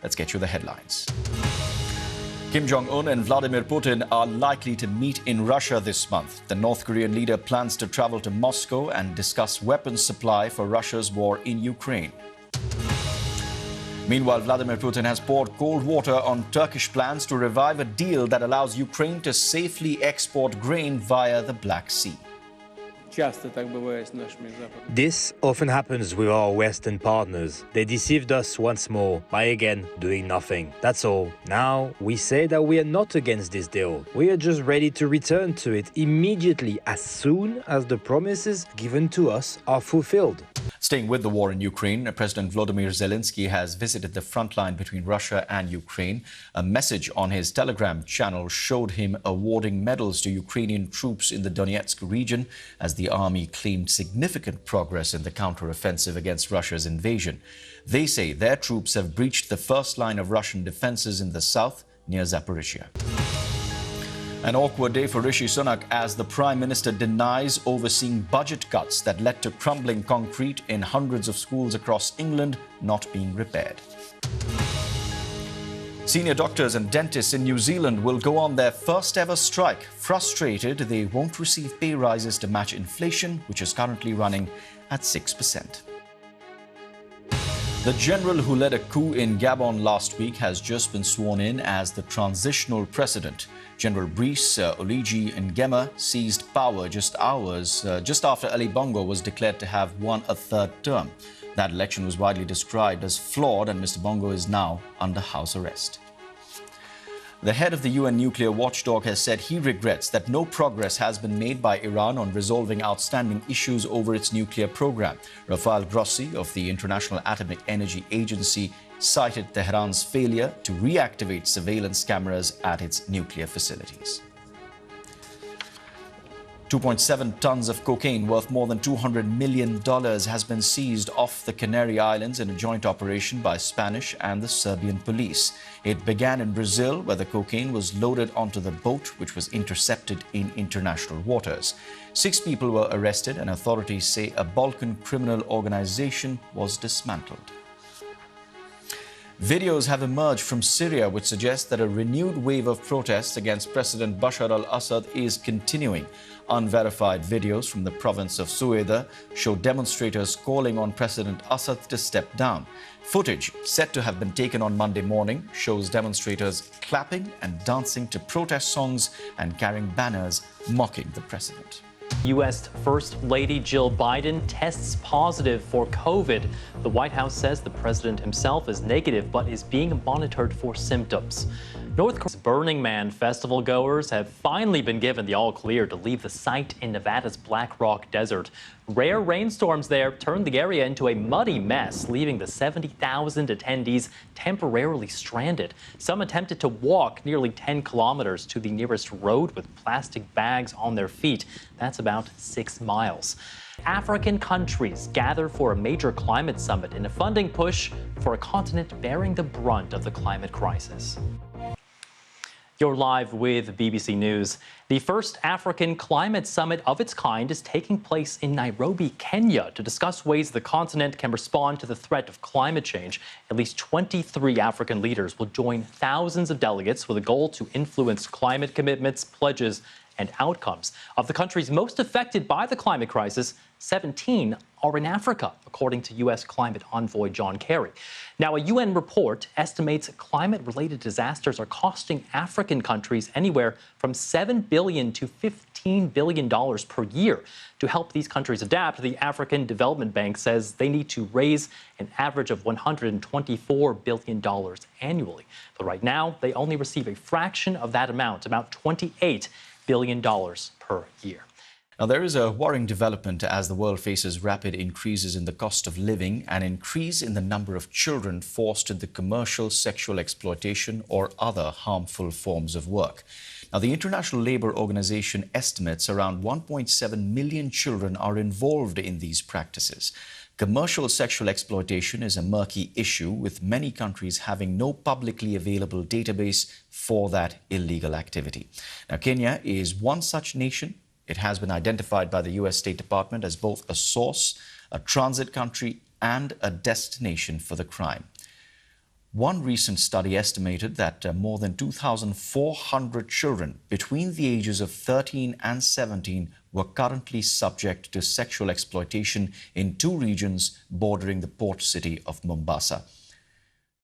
Let's get you the headlines. Kim Jong-un and Vladimir Putin are likely to meet in Russia this month. The North Korean leader plans to travel to Moscow and discuss weapons supply for Russia's war in Ukraine. Meanwhile, Vladimir Putin has poured cold water on Turkish plans to revive a deal that allows Ukraine to safely export grain via the Black Sea. This often happens with our Western partners. They deceived us once more by again doing nothing. That's all. Now we say that we are not against this deal. We are just ready to return to it immediately as soon as the promises given to us are fulfilled. Staying with the war in Ukraine, President Volodymyr Zelensky has visited the front line between Russia and Ukraine. A message on his Telegram channel showed him awarding medals to Ukrainian troops in the Donetsk region as the army claimed significant progress in the counter-offensive against Russia's invasion. They say their troops have breached the first line of Russian defenses in the south near Zaporizhia. An awkward day for Rishi Sunak as the Prime Minister denies overseeing budget cuts that led to crumbling concrete in hundreds of schools across England not being repaired. Senior doctors and dentists in New Zealand will go on their first ever strike. Frustrated, they won't receive pay rises to match inflation, which is currently running at 6%. The general who led a coup in Gabon last week has just been sworn in as the transitional president. General Brice Oligui Nguema seized power just after Ali Bongo was declared to have won a third term. That election was widely described as flawed, and Mr. Bongo is now under house arrest. The head of the UN nuclear watchdog has said he regrets that no progress has been made by Iran on resolving outstanding issues over its nuclear program. Rafael Grossi of the International Atomic Energy Agency cited Tehran's failure to reactivate surveillance cameras at its nuclear facilities. 2.7 tons of cocaine worth more than $200 million has been seized off the Canary Islands in a joint operation by Spanish and the Serbian police. It began in Brazil, where the cocaine was loaded onto the boat, which was intercepted in international waters. 6 people were arrested, and authorities say a Balkan criminal organization was dismantled. Videos have emerged from Syria which suggest that a renewed wave of protests against President Bashar al-Assad is continuing. Unverified videos from the province of Sueda show demonstrators calling on President Assad to step down. Footage said to have been taken on Monday morning shows demonstrators clapping and dancing to protest songs and carrying banners mocking the president. U.S. First Lady Jill Biden tests positive for COVID. The White House says the president himself is negative but is being monitored for symptoms. North Korea's Burning Man festival goers have finally been given the all-clear to leave the site in Nevada's Black Rock Desert. Rare rainstorms there turned the area into a muddy mess, leaving the 70,000 attendees temporarily stranded. Some attempted to walk nearly 10 kilometers to the nearest road with plastic bags on their feet. That's about 6 miles. African countries gather for a major climate summit in a funding push for a continent bearing the brunt of the climate crisis. You're live with BBC News. The first African climate summit of its kind is taking place in Nairobi, Kenya, to discuss ways the continent can respond to the threat of climate change. At least 23 African leaders will join thousands of delegates with a goal to influence climate commitments, pledges, and outcomes. Of the countries most affected by the climate crisis, 17 are in Africa, according to U.S. climate envoy John Kerry. Now, a UN report estimates climate-related disasters are costing African countries anywhere from $7 billion to $15 billion per year. To help these countries adapt, the African Development Bank says they need to raise an average of $124 billion annually. But right now, they only receive a fraction of that amount, about $28 billion per year. Now, there is a worrying development as the world faces rapid increases in the cost of living and increase in the number of children forced into commercial sexual exploitation or other harmful forms of work. Now, the International Labour Organization estimates around 1.7 million children are involved in these practices. Commercial sexual exploitation is a murky issue, with many countries having no publicly available database for that illegal activity. Now, Kenya is one such nation. It has been identified by the U.S. State Department as both a source, a transit country, and a destination for the crime. One recent study estimated that more than 2,400 children between the ages of 13 and 17 were currently subject to sexual exploitation in two regions bordering the port city of Mombasa.